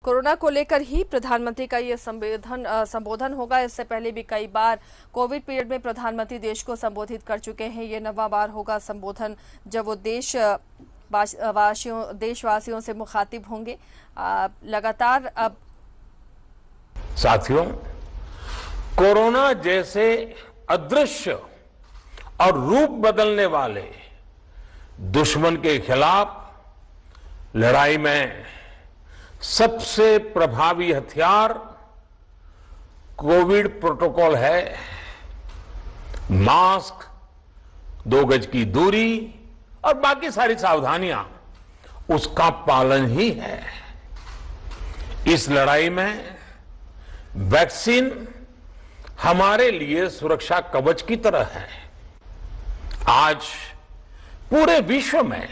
Corona को लेकर ही प्रधानमंत्री का ये संबोधन होगा। इससे पहले भी कई बार कोविड पीरियड में प्रधानमंत्री देश को संबोधित कर चुके हैं। ये 9वां बार होगा संबोधन जब वो देशवासियों से मुखातिब होंगे। लगातार अब साथियों, कोरोना जैसे अदृश्य और रूप बदलने वाले दुश्मन के खिलाफ लड़ाई में सबसे प्रभावी हथियार कोविड प्रोटोकॉल है। मास्क, 2 गज की दूरी और बाकी सारी सावधानियां उसका पालन ही है। इस लड़ाई में वैक्सीन हमारे लिए सुरक्षा कवच की तरह है। आज पूरे विश्व में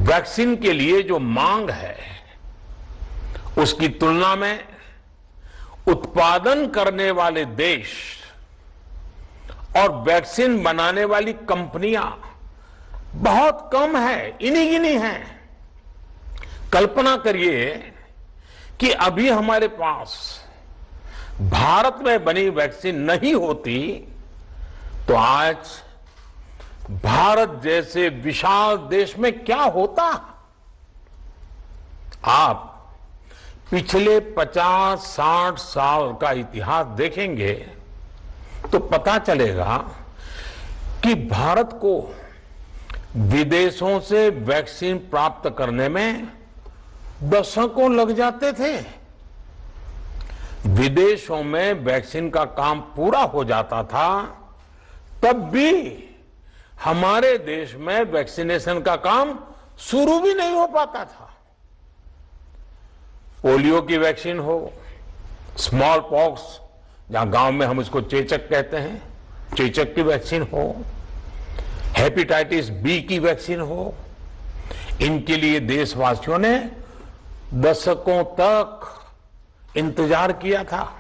वैक्सीन के लिए जो मांग है, उसकी तुलना में उत्पादन करने वाले देश और वैक्सीन बनाने वाली कंपनियां बहुत कम है, इन्हीं गिनी हैं। कल्पना करिए कि अभी हमारे पास भारत में बनी वैक्सीन नहीं होती तो आज भारत जैसे विशाल देश में क्या होता। आप पिछले 50-60 साल का इतिहास देखेंगे तो पता चलेगा कि भारत को विदेशों से वैक्सीन प्राप्त करने में दशकों लग जाते थे। विदेशों में वैक्सीन का काम पूरा हो जाता था, तब भी हमारे देश में वैक्सीनेशन का काम शुरू भी नहीं हो पाता था। पोलियो की वैक्सीन हो, स्मॉल पॉक्स, जहां गांव में हम इसको चेचक कहते हैं, चेचक की वैक्सीन हो, हेपेटाइटिस बी की वैक्सीन हो, इनके लिए देशवासियों ने दशकों तक इंतजार किया था।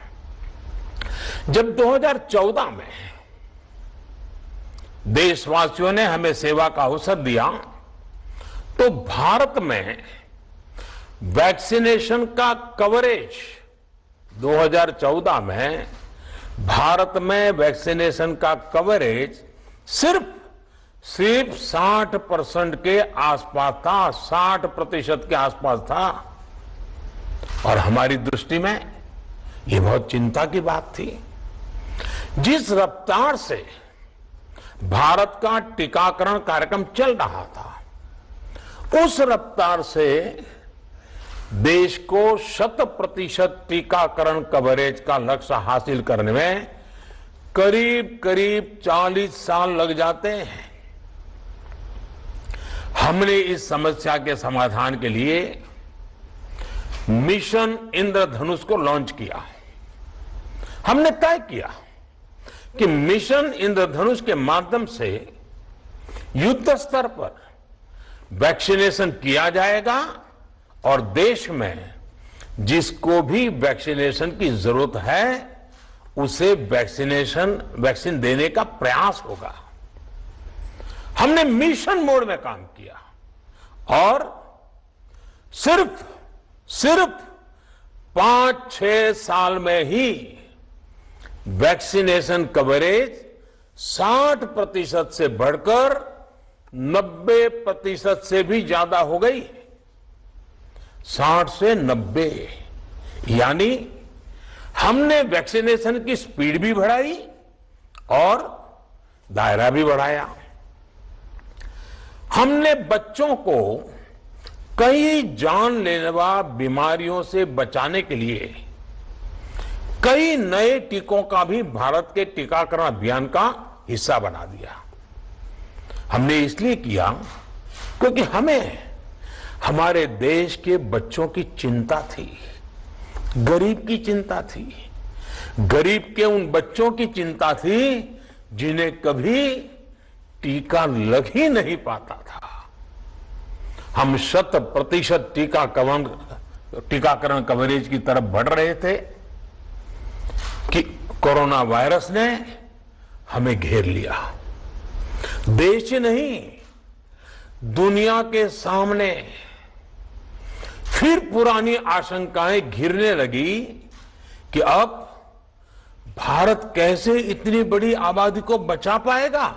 जब 2014 में देशवासियों ने हमें सेवा का अवसर दिया तो भारत में वैक्सीनेशन का कवरेज 2014 में भारत में वैक्सीनेशन का कवरेज सिर्फ 60% के आसपास था, 60% के आसपास था। और हमारी दृष्टि में यह बहुत चिंता की बात थी। जिस रफ्तार से भारत का टीकाकरण कार्यक्रम चल रहा था, उस रफ्तार से देश को 100% टीकाकरण कवरेज का लक्ष्य हासिल करने में करीब 40 साल लग जाते हैं। हमने इस समस्या के समाधान के लिए मिशन इंद्रधनुष को लॉन्च किया। हमने तय किया कि मिशन इंद्रधनुष के माध्यम से युद्ध स्तर पर वैक्सीनेशन किया जाएगा और देश में जिसको भी वैक्सीनेशन की जरूरत है उसे वैक्सीन देने का प्रयास होगा। हमने मिशन मोड में काम किया और सिर्फ 5-6 साल में ही वैक्सीनेशन कवरेज 60% से बढ़कर 90% से भी ज्यादा हो गई। 60 से 90, यानी हमने वैक्सीनेशन की स्पीड भी बढ़ाई और दायरा भी बढ़ाया। हमने बच्चों को कई जानलेवा बीमारियों से बचाने के लिए कई नए टीकों का भी भारत के टीकाकरण अभियान का हिस्सा बना दिया। हमने इसलिए किया क्योंकि हमें हमारे देश के बच्चों की चिंता थी, गरीब की चिंता थी, गरीब के उन बच्चों की चिंता थी जिन्हें कभी टीका लग ही नहीं पाता था। हम 100% टीकाकरण कवरेज की तरफ बढ़ रहे थे कि कोरोना वायरस ने हमें घेर लिया। देश ही नहीं, दुनिया के सामने फिर पुरानी आशंकाएं घिरने लगी कि अब भारत कैसे इतनी बड़ी आबादी को बचा पाएगा।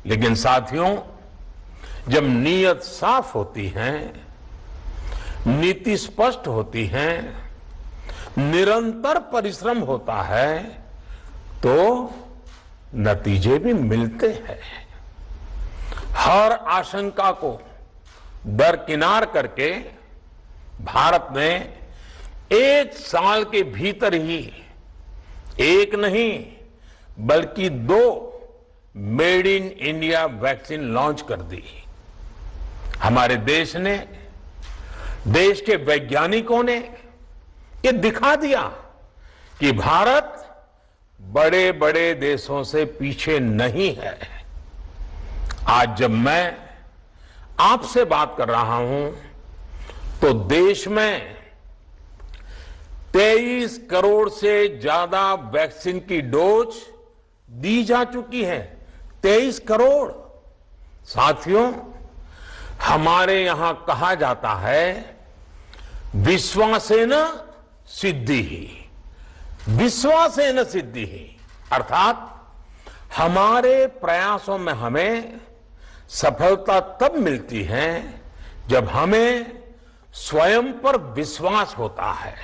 लेकिन साथियों, जब नीयत साफ होती है, नीति स्पष्ट होती है, निरंतर परिश्रम होता है, तो नतीजे भी मिलते हैं। हर आशंका को दरकिनार करके भारत ने 1 साल के भीतर ही एक नहीं बल्कि 2 made in India vaccine launch कर दी। हमारे देश ने, देश के वैज्ञानिकों ने ये दिखा दिया कि भारत बड़े बड़े देशों से पीछे नहीं है। आज जब मैं आपसे बात कर रहा हूं तो देश में 23 करोड़ से ज्यादा वैक्सीन की डोज दी जा चुकी है। 23 करोड़। साथियों, हमारे यहां कहा जाता है, विश्वासेन सिद्धिः, विश्वासेन सिद्धिः, अर्थात हमारे प्रयासों में हमें सफलता तब मिलती है जब हमें स्वयं पर विश्वास होता है।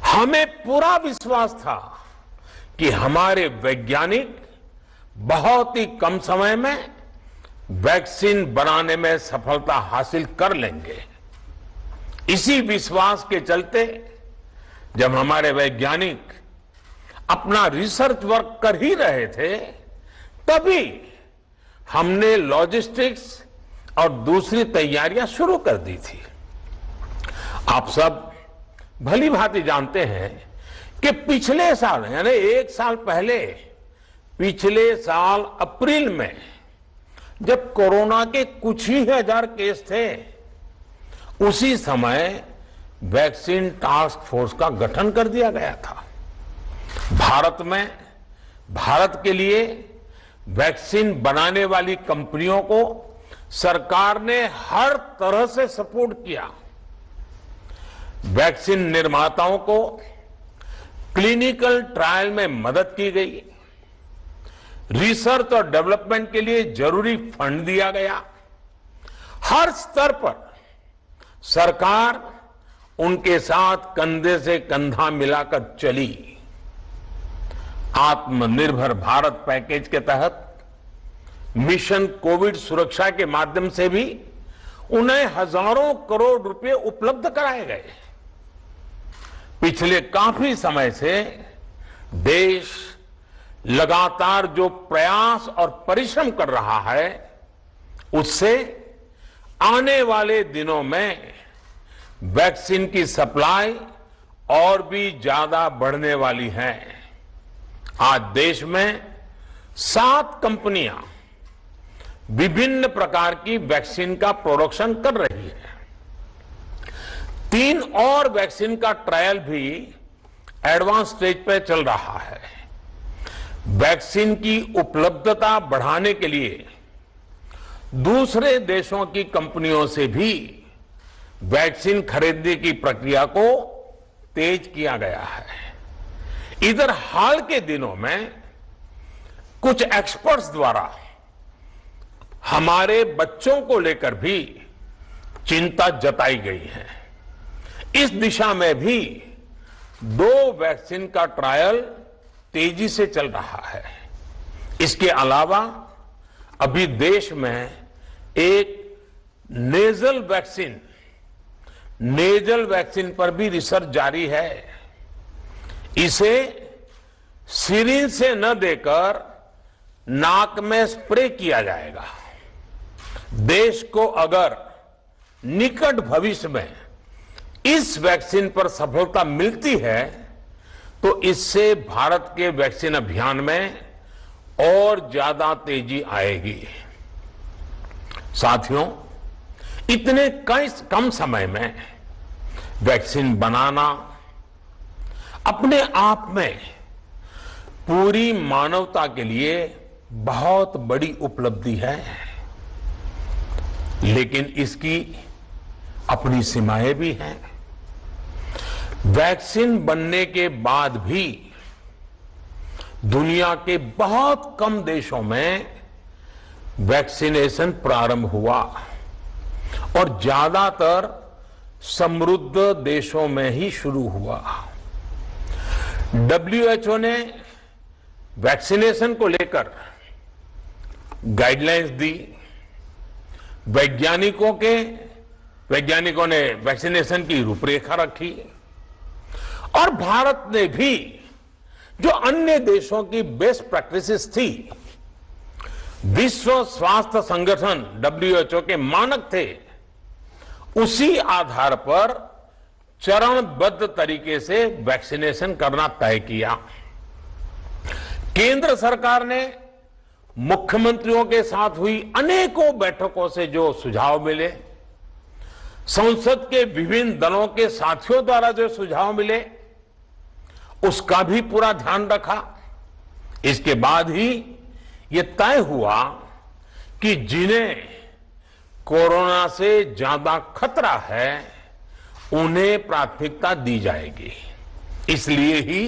हमें पूरा विश्वास था कि हमारे वैज्ञानिक बहुत ही कम समय में वैक्सीन बनाने में सफलता हासिल कर लेंगे। इसी विश्वास के चलते जब हमारे वैज्ञानिक अपना रिसर्च वर्क कर ही रहे थे, तभी हमने लॉजिस्टिक्स और दूसरी तैयारियां शुरू कर दी थी। आप सब भली भांति जानते हैं कि पिछले साल, यानी 1 साल पहले, पिछले साल अप्रैल में जब कोरोना के कुछ ही हजार केस थे, उसी समय वैक्सीन टास्क फोर्स का गठन कर दिया गया था। भारत के लिए वैक्सीन बनाने वाली कंपनियों को सरकार ने हर तरह से सपोर्ट किया। वैक्सीन निर्माताओं को क्लिनिकल ट्रायल में मदद की गई, रिसर्च और डेवलपमेंट के लिए जरूरी फंड दिया गया। हर स्तर पर सरकार उनके साथ कंधे से कंधा मिलाकर चली। आत्मनिर्भर भारत पैकेज के तहत मिशन कोविड सुरक्षा के माध्यम से भी उन्हें हजारों करोड़ रुपए उपलब्ध कराए गए। पिछले काफी समय से देश लगातार जो प्रयास और परिश्रम कर रहा है, उससे आने वाले दिनों में वैक्सीन की सप्लाई और भी ज्यादा बढ़ने वाली है। आज देश में 7 कंपनियां विभिन्न प्रकार की वैक्सीन का प्रोडक्शन कर रही है। 3 और वैक्सीन का ट्रायल भी एडवांस स्टेज पर चल रहा है। वैक्सीन की उपलब्धता बढ़ाने के लिए दूसरे देशों की कंपनियों से भी वैक्सीन खरीदने की प्रक्रिया को तेज किया गया है। इधर हाल के दिनों में कुछ एक्सपर्ट्स द्वारा हमारे बच्चों को लेकर भी चिंता जताई गई है। इस दिशा में भी 2 वैक्सीन का ट्रायल तेजी से चल रहा है। इसके अलावा अभी देश में एक नेजल वैक्सीन पर भी रिसर्च जारी है। इसे सिरिंज से न देकर नाक में स्प्रे किया जाएगा। देश को अगर निकट भविष्य में इस वैक्सीन पर सफलता मिलती है तो इससे भारत के वैक्सीन अभियान में और ज्यादा तेजी आएगी। साथियों, इतने कम समय में वैक्सीन बनाना अपने आप में पूरी मानवता के लिए बहुत बड़ी उपलब्धि है। लेकिन इसकी अपनी सीमाएं भी हैं। वैक्सीन बनने के बाद भी दुनिया के बहुत कम देशों में वैक्सीनेशन प्रारंभ हुआ और ज्यादातर समृद्ध देशों में ही शुरू हुआ। WHO ने वैक्सीनेशन को लेकर गाइडलाइंस दी। वैज्ञानिकों ने वैक्सीनेशन की रूपरेखा रखी और भारत ने भी जो अन्य देशों की बेस्ट प्रैक्टिसेस थी, विश्व स्वास्थ्य संगठन WHO के मानक थे, उसी आधार पर चरणबद्ध तरीके से वैक्सीनेशन करना तय किया। केंद्र सरकार ने मुख्यमंत्रियों के साथ हुई अनेकों बैठकों से जो सुझाव मिले, संसद के विभिन्न दलों के साथियों द्वारा जो सुझाव मिले, उसका भी पूरा ध्यान रखा। इसके बाद ही ये तय हुआ कि जिन्हें कोरोना से ज्यादा खतरा है उन्हें प्राथमिकता दी जाएगी। इसलिए ही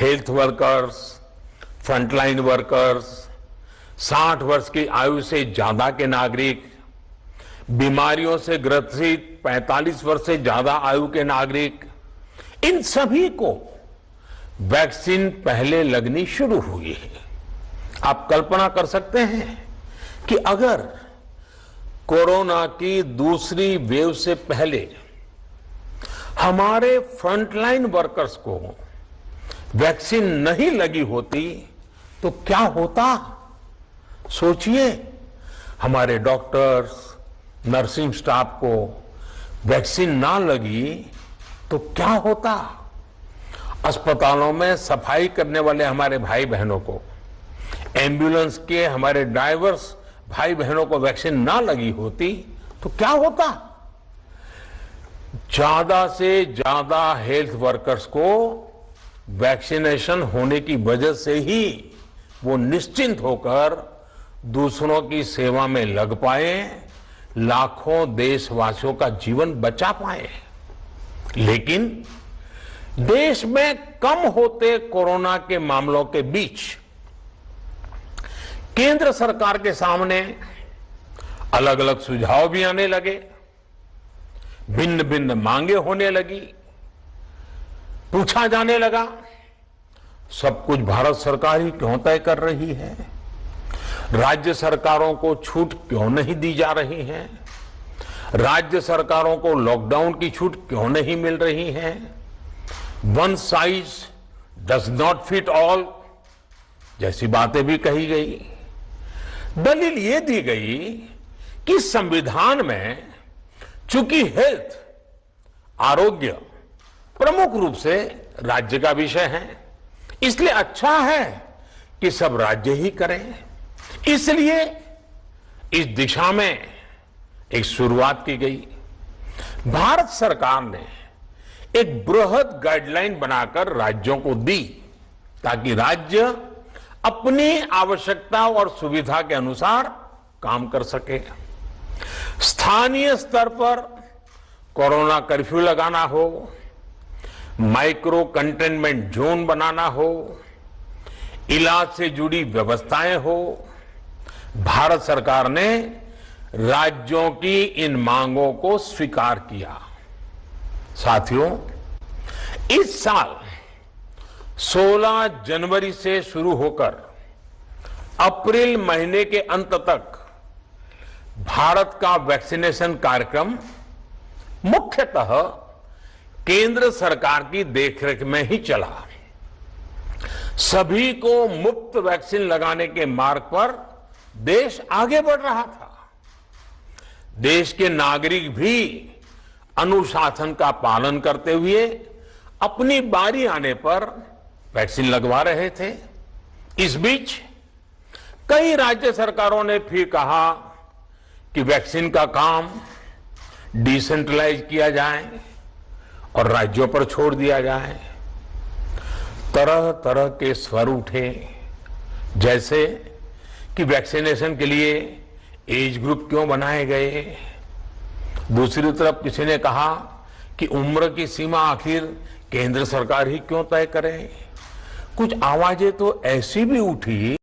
हेल्थ वर्कर्स, फ्रंटलाइन वर्कर्स, 60 वर्ष की आयु से ज्यादा के नागरिक, बीमारियों से ग्रसित 45 वर्ष से ज्यादा आयु के नागरिक, इन सभी को वैक्सीन पहले लगनी शुरू हुई है। आप कल्पना कर सकते हैं कि अगर कोरोना की दूसरी वेव से पहले हमारे फ्रंटलाइन वर्कर्स को वैक्सीन नहीं लगी होती तो क्या होता? सोचिए, हमारे डॉक्टर्स, नर्सिंग स्टाफ को वैक्सीन ना लगी तो क्या होता? अस्पतालों में सफाई करने वाले हमारे भाई बहनों को, एम्बुलेंस के हमारे ड्राइवर्स भाई बहनों को वैक्सीन ना लगी होती तो क्या होता? ज्यादा से ज्यादा हेल्थ वर्कर्स को वैक्सीनेशन होने की वजह से ही वो निश्चिंत होकर दूसरों की सेवा में लग पाए, लाखों देशवासियों का जीवन बचा पाए। लेकिन देश में कम होते कोरोना के मामलों के बीच केंद्र सरकार के सामने अलग अलग सुझाव भी आने लगे, भिन्न भिन्न मांगे होने लगी, पूछा जाने लगा सब कुछ भारत सरकार ही क्यों तय कर रही है? राज्य सरकारों को छूट क्यों नहीं दी जा रही है? राज्य सरकारों को लॉकडाउन की छूट क्यों नहीं मिल रही है? One size does not fit all जैसी बातें भी कही गई। दलील ये दी गई कि संविधान में चूंकि हेल्थ, आरोग्य प्रमुख रूप से राज्य का विषय है, इसलिए अच्छा है कि सब राज्य ही करें। इसलिए इस दिशा में एक शुरुआत की गई। भारत सरकार ने एक बृहद गाइडलाइन बनाकर राज्यों को दी ताकि राज्य अपनी आवश्यकता और सुविधा के अनुसार काम कर सके। स्थानीय स्तर पर कोरोना कर्फ्यू लगाना हो, माइक्रो कंटेनमेंट जोन बनाना हो, इलाज से जुड़ी व्यवस्थाएं हो, भारत सरकार ने राज्यों की इन मांगों को स्वीकार किया। साथियों, इस साल 16 जनवरी से शुरू होकर अप्रैल महीने के अंत तक भारत का वैक्सीनेशन कार्यक्रम मुख्यतः केंद्र सरकार की देखरेख में ही चला। सभी को मुफ्त वैक्सीन लगाने के मार्ग पर देश आगे बढ़ रहा था। देश के नागरिक भी अनुशासन का पालन करते हुए अपनी बारी आने पर वैक्सीन लगवा रहे थे। इस बीच कई राज्य सरकारों ने फिर कहा कि वैक्सीन का काम डिसेंट्रलाइज किया जाए और राज्यों पर छोड़ दिया जाए। तरह तरह के स्वर उठे, जैसे कि वैक्सीनेशन के लिए एज ग्रुप क्यों बनाए गए, दूसरी तरफ किसी ने कहा कि उम्र की सीमा आखिर केंद्र सरकार ही क्यों तय करे। कुछ आवाजें तो ऐसी भी उठी